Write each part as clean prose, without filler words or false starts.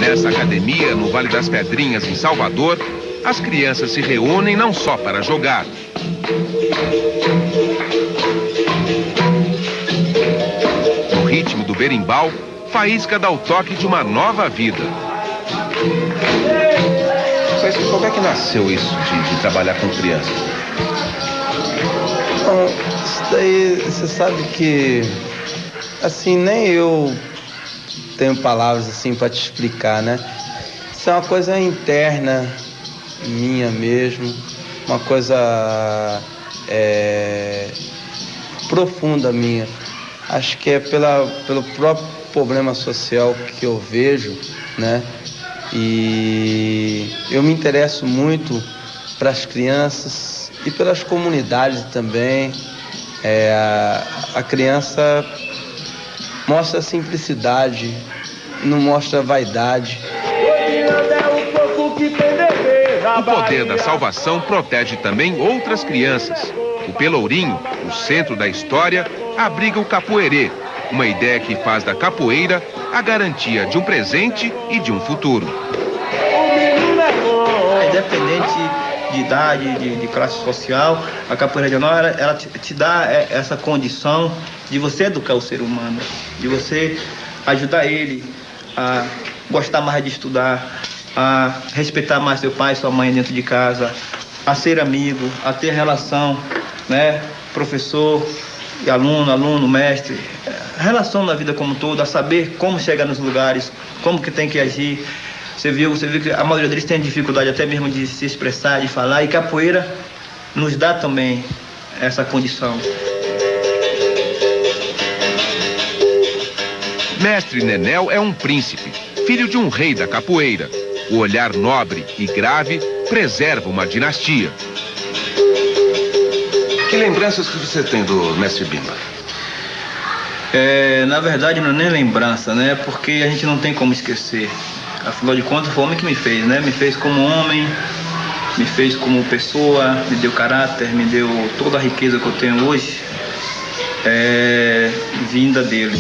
Nessa academia, no Vale das Pedrinhas, em Salvador, as crianças se reúnem não só para jogar. No ritmo do berimbau, Faísca dá o toque de uma nova vida. Mas como é que nasceu isso de trabalhar com crianças? Bom, isso daí, você sabe que, assim, nem eu tenho palavras assim para te explicar, né? Isso é uma coisa interna, minha mesmo, uma coisa profunda minha. Acho que é pelo próprio problema social que eu vejo, né? E eu me interesso muito para as crianças e pelas comunidades também. A criança mostra simplicidade, não mostra vaidade. O poder da salvação protege também outras crianças. O Pelourinho, o centro da história, abriga o capoeirê, uma ideia que faz da capoeira a garantia de um presente e de um futuro. Independente de idade, de classe social, a capoeira regional, ela te dá essa condição de você educar o ser humano, de você ajudar ele a gostar mais de estudar, a respeitar mais seu pai e sua mãe dentro de casa, a ser amigo, a ter relação, né, professor e aluno, mestre, relação na vida como um todo, a saber como chegar nos lugares, como que tem que agir. Você viu que a maioria deles tem dificuldade até mesmo de se expressar, de falar, e capoeira nos dá também essa condição. Mestre Nenel é um príncipe, filho de um rei da capoeira. O olhar nobre e grave preserva uma dinastia. Que lembranças que você tem do mestre Bimba? Na verdade, não é nem lembrança, né? Porque a gente não tem como esquecer. Afinal de contas, foi o homem que me fez, né? Me fez como homem, me fez como pessoa, me deu caráter, me deu toda a riqueza que eu tenho hoje, vinda dele.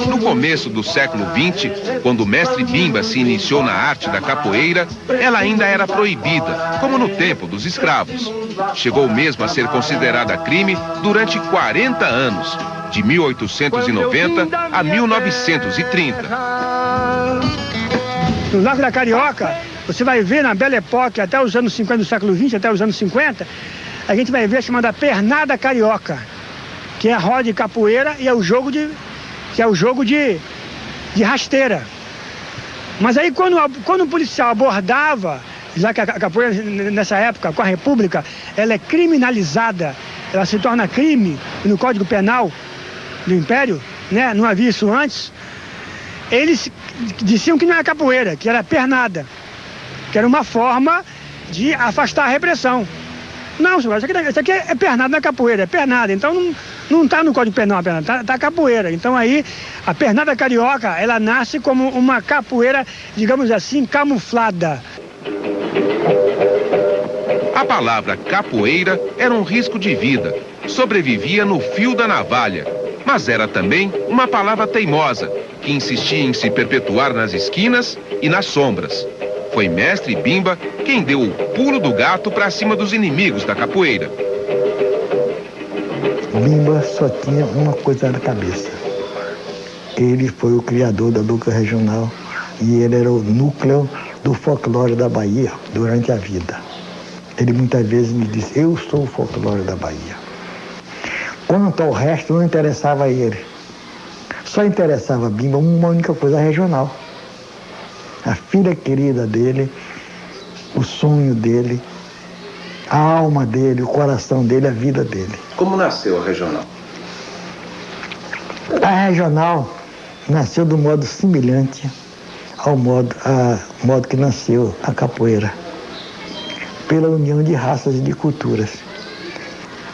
No começo do século XX, quando o mestre Bimba se iniciou na arte da capoeira, ela ainda era proibida, como no tempo dos escravos. Chegou mesmo a ser considerada crime durante 40 anos, de 1890 a 1930. No Largo da Carioca, você vai ver na Belle Époque, até os anos 50 do século XX, até os anos 50, a gente vai ver a chamada pernada carioca, que é a roda de capoeira e é o jogo de rasteira. Mas aí quando o policial abordava, já que a capoeira nessa época, com a República, ela é criminalizada, ela se torna crime no Código Penal do Império, né? Não havia isso antes. Eles diziam que não era capoeira, que era pernada, que era uma forma de afastar a repressão. Não, senhor, isso aqui é pernada, não é capoeira, é pernada. Então não está no Código Penal a pernada, tá capoeira. Então aí a pernada carioca, ela nasce como uma capoeira, digamos assim, camuflada. A palavra capoeira era um risco de vida, sobrevivia no fio da navalha, mas era também uma palavra teimosa, que insistia em se perpetuar nas esquinas e nas sombras. Foi mestre Bimba quem deu o pulo do gato para cima dos inimigos da capoeira. Bimba só tinha uma coisa na cabeça. Ele foi o criador da Luca Regional e ele era o núcleo do folclore da Bahia durante a vida. Ele muitas vezes me disse, eu sou o folclore da Bahia. Quanto ao resto, não interessava a ele. Só interessava a Bimba uma única coisa, a regional. A filha querida dele, o sonho dele, a alma dele, o coração dele, a vida dele. Como nasceu a regional? A regional nasceu do modo semelhante ao modo que nasceu a capoeira, pela união de raças e de culturas.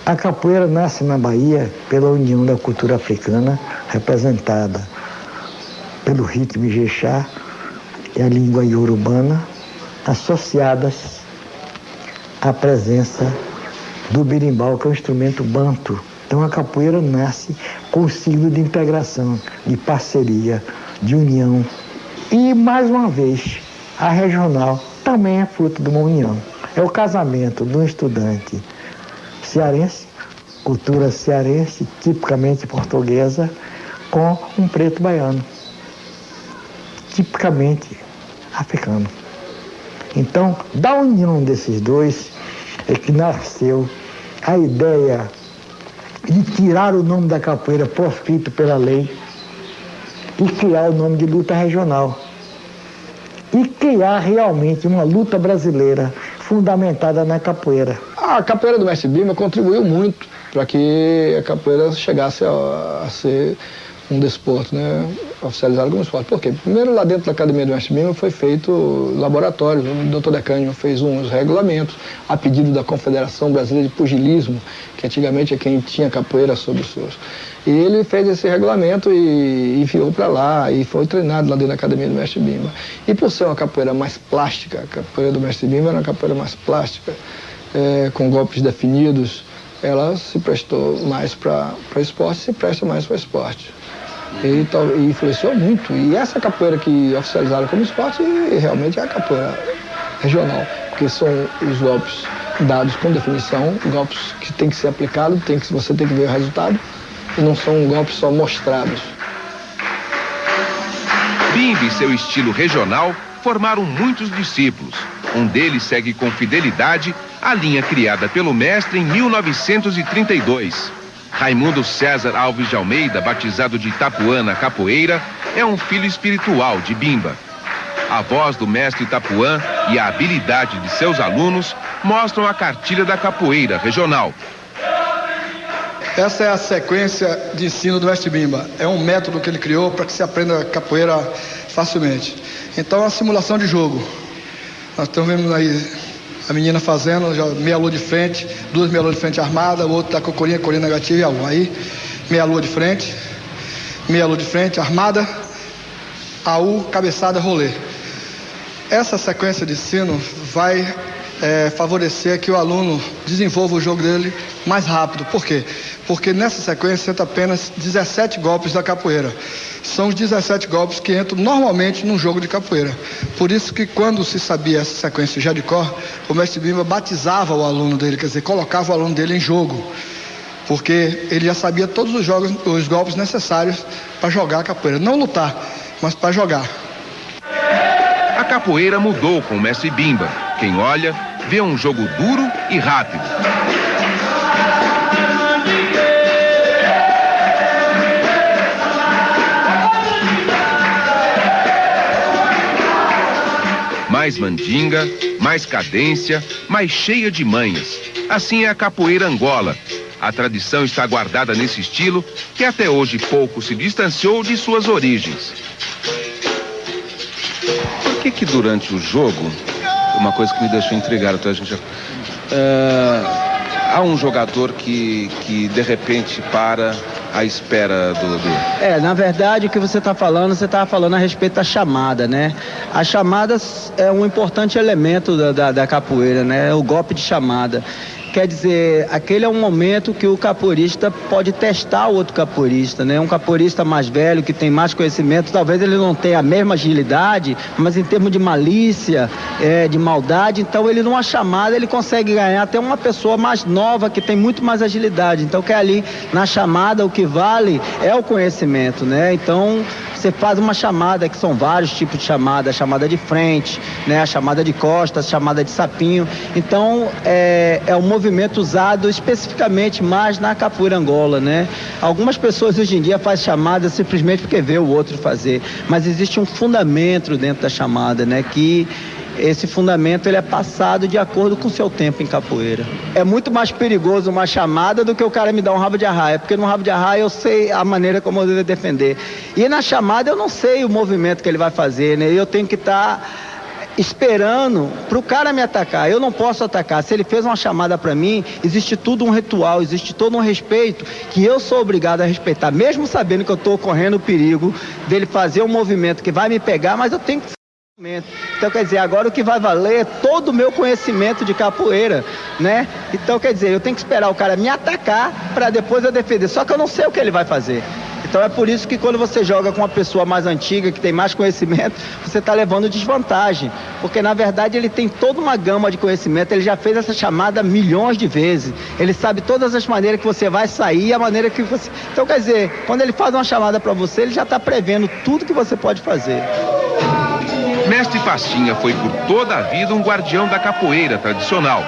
A capoeira nasce na Bahia pela união da cultura africana, representada pelo ritmo Ijexá e a língua iorubana, associadas à presença do berimbau, que é um instrumento banto, Então a capoeira nasce com o signo de integração, de parceria, de união. E, mais uma vez, a regional também é fruto de uma união. É o casamento de um estudante cearense, cultura cearense, tipicamente portuguesa, com um preto baiano, tipicamente africano. Então, da união desses dois é que nasceu a ideia de tirar o nome da capoeira proscrito pela lei e criar o nome de luta regional. E criar realmente uma luta brasileira fundamentada na capoeira. A capoeira do Mestre Bimba contribuiu muito para que a capoeira chegasse a ser um desporto, né, oficializado como esporte. Por quê? Primeiro, lá dentro da Academia do Mestre Bimba foi feito laboratório. O Dr. Decânio fez uns regulamentos a pedido da Confederação Brasileira de Pugilismo, que antigamente é quem tinha capoeira sob os seus. E ele fez esse regulamento e enviou para lá e foi treinado lá dentro da Academia do Mestre Bimba. E por ser uma capoeira mais plástica, a capoeira do Mestre Bimba era uma capoeira mais plástica, com golpes definidos, ela se prestou mais para esporte, se presta mais para esporte. E influenciou muito. E essa capoeira que oficializaram como esporte realmente é a capoeira regional, porque são os golpes dados com definição, golpes que tem que ser aplicados, você tem que ver o resultado, e não são golpes só mostrados. Bimba e seu estilo regional formaram muitos discípulos. Um deles segue com fidelidade a linha criada pelo mestre em 1932. Raimundo César Alves de Almeida, batizado de Itapuã na capoeira, é um filho espiritual de Bimba. A voz do mestre Itapuã e a habilidade de seus alunos mostram a cartilha da capoeira regional. Essa é a sequência de ensino do mestre Bimba. É um método que ele criou para que se aprenda capoeira facilmente. Então, é uma simulação de jogo. Nós estamos vendo aí a menina fazendo, já meia lua de frente, duas meia lua de frente armada, o outro tá com corinha negativa e a 1. Aí, meia lua de frente, armada, AU, cabeçada, rolê. Essa sequência de ensino vai favorecer que o aluno desenvolva o jogo dele mais rápido. Por quê? Porque nessa sequência entra apenas 17 golpes da capoeira. São os 17 golpes que entram normalmente num jogo de capoeira. Por isso que quando se sabia essa sequência já de cor, o mestre Bimba batizava o aluno dele, quer dizer, colocava o aluno dele em jogo. Porque ele já sabia todos os golpes necessários para jogar a capoeira. Não lutar, mas para jogar. A capoeira mudou com o mestre Bimba. Quem olha, vê um jogo duro e rápido. Mais mandinga, mais cadência, mais cheia de manhas. Assim é a capoeira Angola. A tradição está guardada nesse estilo que até hoje pouco se distanciou de suas origens. Por que durante o jogo, uma coisa que me deixou intrigado, há um jogador que de repente para à espera do... Na verdade, o que você está falando a respeito da chamada, né? A chamada é um importante elemento da capoeira, né? O golpe de chamada. Quer dizer, aquele é um momento que o capoeirista pode testar o outro capoeirista, né? Um capoeirista mais velho, que tem mais conhecimento, talvez ele não tenha a mesma agilidade, mas em termos de malícia, de maldade, então ele numa chamada ele consegue ganhar até uma pessoa mais nova que tem muito mais agilidade. Então que ali na chamada o que vale é o conhecimento, né? Então você faz uma chamada, que são vários tipos de chamada, a chamada de frente, né? A chamada de costas, a chamada de sapinho. Então é um movimento usado especificamente mais na capoeira Angola, né? Algumas pessoas hoje em dia fazem chamada simplesmente porque vê o outro fazer, mas existe um fundamento dentro da chamada, né? Que esse fundamento ele é passado de acordo com o seu tempo em capoeira. É muito mais perigoso uma chamada do que o cara me dar um rabo de arraia, porque no rabo de arraia eu sei a maneira como eu devo defender. E na chamada eu não sei o movimento que ele vai fazer, né? Eu tenho que estar esperando para o cara me atacar. Eu não posso atacar. Se ele fez uma chamada para mim, existe tudo um ritual, existe todo um respeito que eu sou obrigado a respeitar, mesmo sabendo que eu estou correndo o perigo dele fazer um movimento que vai me pegar, mas eu tenho que Então, quer dizer, agora o que vai valer é todo o meu conhecimento de capoeira, né? Então, quer dizer, eu tenho que esperar o cara me atacar para depois eu defender. Só que eu não sei o que ele vai fazer. Então é por isso que quando você joga com uma pessoa mais antiga, que tem mais conhecimento, você está levando desvantagem. Porque na verdade ele tem toda uma gama de conhecimento, ele já fez essa chamada milhões de vezes. Ele sabe todas as maneiras que você vai sair e a maneira que você... Então quer dizer, quando ele faz uma chamada para você, ele já está prevendo tudo que você pode fazer. Mestre Pastinha foi por toda a vida um guardião da capoeira tradicional.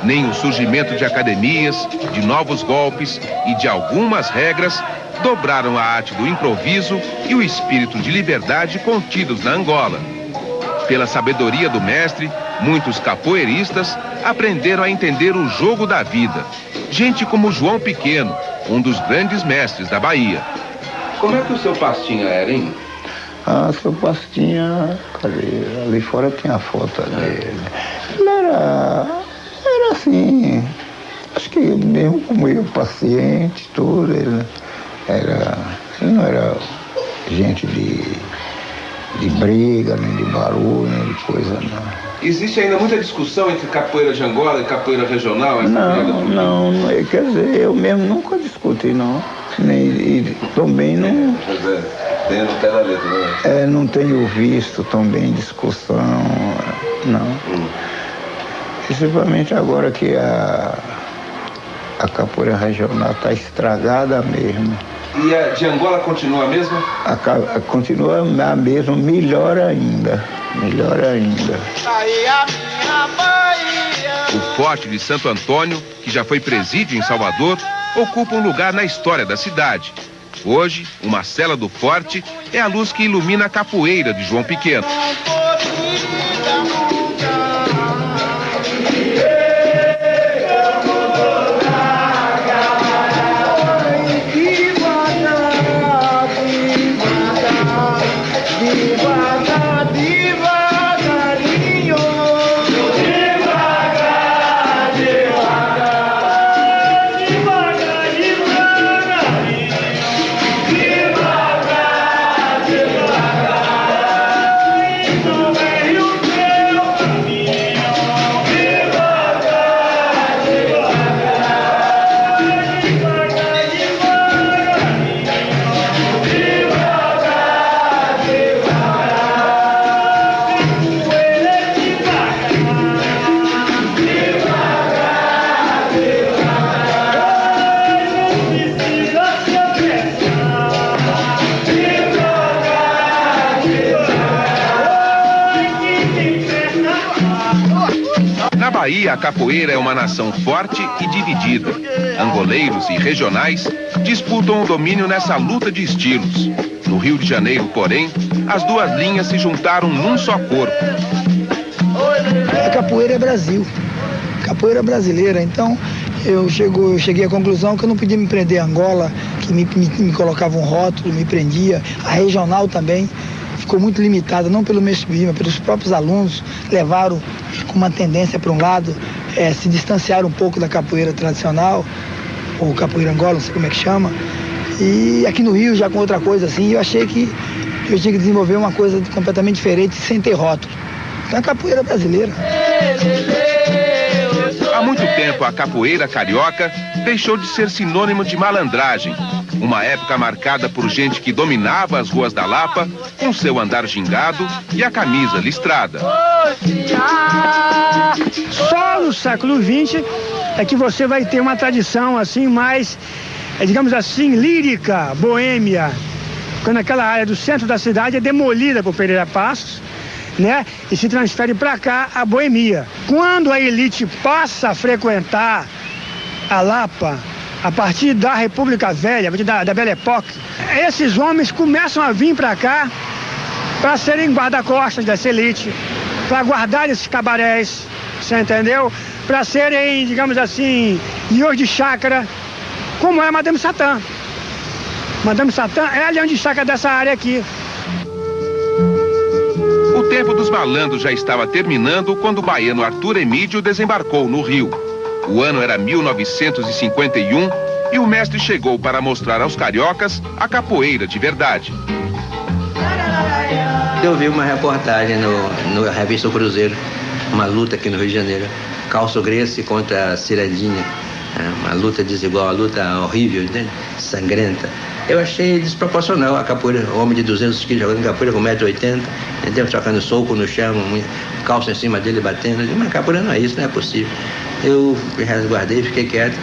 Nem o surgimento de academias, de novos golpes e de algumas regras dobraram a arte do improviso e o espírito de liberdade contidos na Angola. Pela sabedoria do mestre, muitos capoeiristas aprenderam a entender o jogo da vida. Gente como João Pequeno, um dos grandes mestres da Bahia. Como é que o seu Pastinha era, hein? Ah, seu Pastinha, cadê? Ali fora tinha a foto dele. Ele era assim, acho que mesmo como eu, paciente, tudo, ele não era gente de briga, nem de barulho, nem de coisa, não. Existe ainda muita discussão entre capoeira de Angola e capoeira regional? Não, quer dizer, eu mesmo nunca discuti, não. E também não... Tem no pé da letra, né? Não tenho visto também discussão, não. Principalmente agora que a capoeira regional está estragada mesmo. E a de Angola continua a mesma? Continua a mesma, melhor ainda. Melhor ainda. O Forte de Santo Antônio, que já foi presídio em Salvador, ocupa um lugar na história da cidade. Hoje, uma cela do Forte é a luz que ilumina a capoeira de João Pequeno. Na Bahia, a capoeira é uma nação forte e dividida. Angoleiros e regionais disputam o domínio nessa luta de estilos. No Rio de Janeiro, porém, as duas linhas se juntaram num só corpo. A capoeira é Brasil, capoeira brasileira. Então eu cheguei à conclusão que eu não podia me prender a Angola, que me colocava um rótulo, me prendia. A regional também ficou muito limitada, não pelo mestre Bima, pelos próprios alunos, levaram com uma tendência para um lado, se distanciaram um pouco da capoeira tradicional, ou capoeira Angola, não sei como é que chama. E aqui no Rio, já com outra coisa assim, eu achei que eu tinha que desenvolver uma coisa completamente diferente, sem ter rótulo. Então a capoeira brasileira. Há muito tempo, a capoeira carioca deixou de ser sinônimo de malandragem. Uma época marcada por gente que dominava as ruas da Lapa, com seu andar gingado e a camisa listrada. Só no século XX é que você vai ter uma tradição assim mais, digamos assim, lírica, boêmia. Quando aquela área do centro da cidade é demolida por Pereira Passos, né? E se transfere para cá a boemia. Quando a elite passa a frequentar a Lapa, a partir da República Velha, a partir da Belle Époque, esses homens começam a vir para cá para serem guarda-costas dessa elite, para guardar esses cabarés, você entendeu? Para serem, digamos assim, iôs de chácara, como é a Madame Satã. Madame Satã é a leão de chácara dessa área aqui. O tempo dos malandros já estava terminando quando o baiano Arthur Emídio desembarcou no Rio. O ano era 1951 e o mestre chegou para mostrar aos cariocas a capoeira de verdade. Ontem eu vi uma reportagem no revista O Cruzeiro, uma luta aqui no Rio de Janeiro. Calço Gracie contra a Cirandinha. Uma luta desigual, uma luta horrível, entende? Sangrenta. Eu achei desproporcional a capoeira, um homem de 200 quilos jogando capoeira com 1,80 m, entendeu? Trocando soco no chão, calça em cima dele batendo. Eu disse, mas capoeira não é isso, não é possível. Eu me resguardei, fiquei quieto.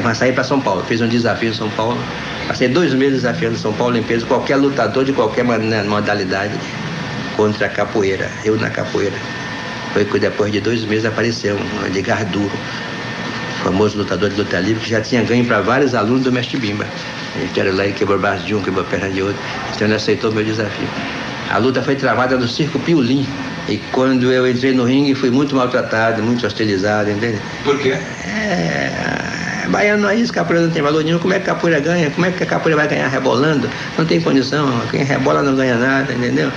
Mas saí para São Paulo, fiz um desafio em São Paulo. Passei 2 meses desafiando São Paulo em peso, qualquer lutador de qualquer modalidade contra a capoeira, eu na capoeira. Foi que depois de 2 meses apareceu um Edgar Duro, famoso lutador de luta livre, que já tinha ganho para vários alunos do mestre Bimba. Ele era lá e quebrou o braço de um, quebrou a perna de outro. Então ele aceitou meu desafio. A luta foi travada no Circo Piolim. E quando eu entrei no ringue, fui muito maltratado, muito hostilizado, entende? Por quê? Baiano não é isso, capoeira não tem valor nenhum. Como é que a capoeira ganha? Como é que a capoeira vai ganhar rebolando? Não tem condição. Quem rebola não ganha nada, entendeu?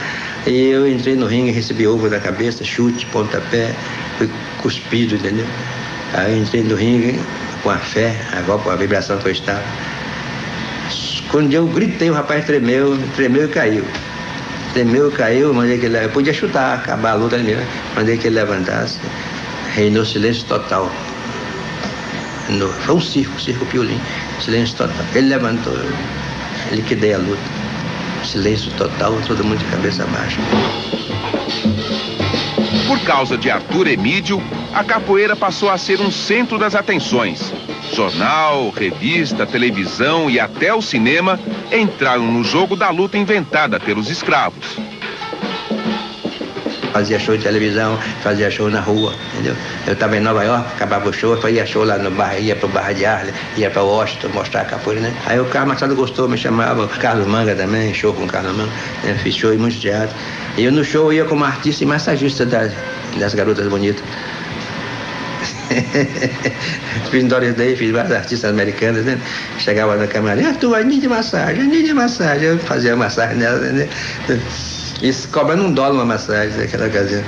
E eu entrei no ringue, recebi ovo na cabeça, chute, pontapé, fui cuspido, entendeu? Aí eu entrei no ringue com a fé, a vibração que eu estava. Quando eu gritei, o rapaz tremeu e caiu. Tremeu e caiu, mandei que ele... Eu podia chutar, acabar a luta ali mesmo. Mandei que ele levantasse. Reinou silêncio total. Foi um circo Piolim. Silêncio total. Ele levantou, eu liquidei a luta. Silêncio total, todo mundo de cabeça baixa. Por causa de Arthur Emídio, a capoeira passou a ser um centro das atenções. Jornal, revista, televisão e até o cinema entraram no jogo da luta inventada pelos escravos. Fazia show de televisão, fazia show na rua, entendeu? Eu estava em Nova York, acabava o show, fazia show lá no bar, ia pro Barra de Arley, ia para Washington mostrar a capoeira, né? Aí o Carlos Machado gostou, me chamava, Carlos Manga também, show com o Carlos Manga, né? Fiz show em muitos teatros. E eu no show ia como artista e massagista das garotas bonitas. Fiz Doris Day, fiz vários artistas americanos, né? Chegava na câmera, tu vai de massagem, eu fazia massagem nela, né? Isso cobrando $1 uma massagem naquela ocasião.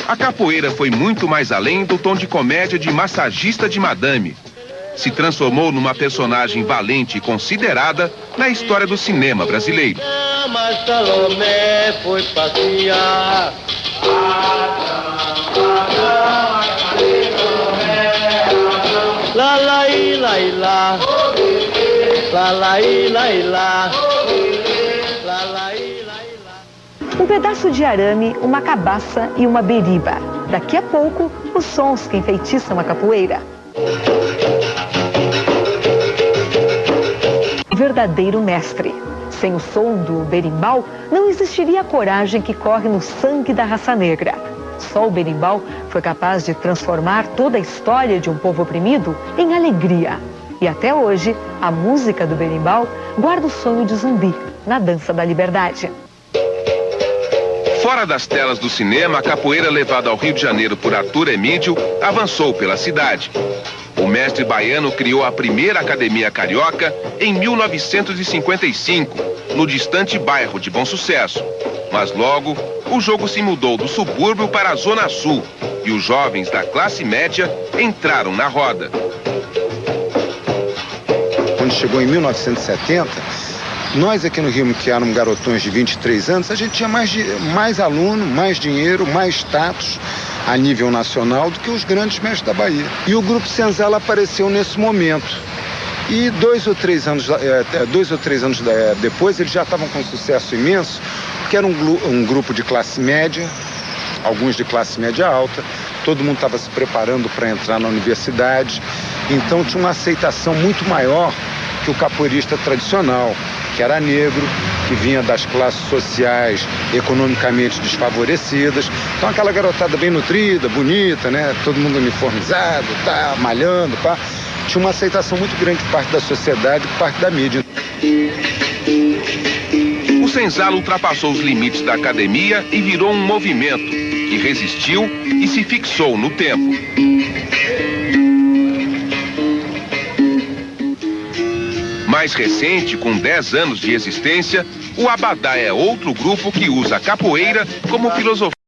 A capoeira foi muito mais além do tom de comédia de massagista de madame. Se transformou numa personagem valente e considerada na história do cinema brasileiro. Mas Salomé foi passear. Lá, lá, i, lá, i, lá. Lá, lá, i, lá, i, lá. Lá, lá, i, lá, i, lá. Um pedaço de arame, uma cabaça e uma beriba. Daqui a pouco, os sons que enfeitiçam a capoeira. Verdadeiro mestre. Sem o som do berimbau, não existiria a coragem que corre no sangue da raça negra. Só o berimbau foi capaz de transformar toda a história de um povo oprimido em alegria. E até hoje, a música do berimbau guarda o sonho de Zumbi na dança da liberdade. Fora das telas do cinema, a capoeira levada ao Rio de Janeiro por Arthur Emídio avançou pela cidade. O mestre baiano criou a primeira academia carioca em 1955, no distante bairro de Bom Sucesso. Mas logo, o jogo se mudou do subúrbio para a Zona Sul e os jovens da classe média entraram na roda. Quando chegou em 1970, nós aqui no Rio, que éramos garotões de 23 anos, a gente tinha mais aluno, mais dinheiro, mais status a nível nacional do que os grandes mestres da Bahia. E o Grupo Senzala apareceu nesse momento. E 2 ou 3 anos depois, eles já estavam com um sucesso imenso, porque era um grupo de classe média, alguns de classe média alta, todo mundo estava se preparando para entrar na universidade, então tinha uma aceitação muito maior que o capoeirista tradicional, que era negro, que vinha das classes sociais economicamente desfavorecidas. Então aquela garotada bem nutrida, bonita, né? Todo mundo uniformizado, tá, malhando, pá. Tinha uma aceitação muito grande por parte da sociedade, por parte da mídia. O Senzala ultrapassou os limites da academia e virou um movimento que resistiu e se fixou no tempo. Mais recente, com 10 anos de existência, o Abadá é outro grupo que usa a capoeira como filosofia.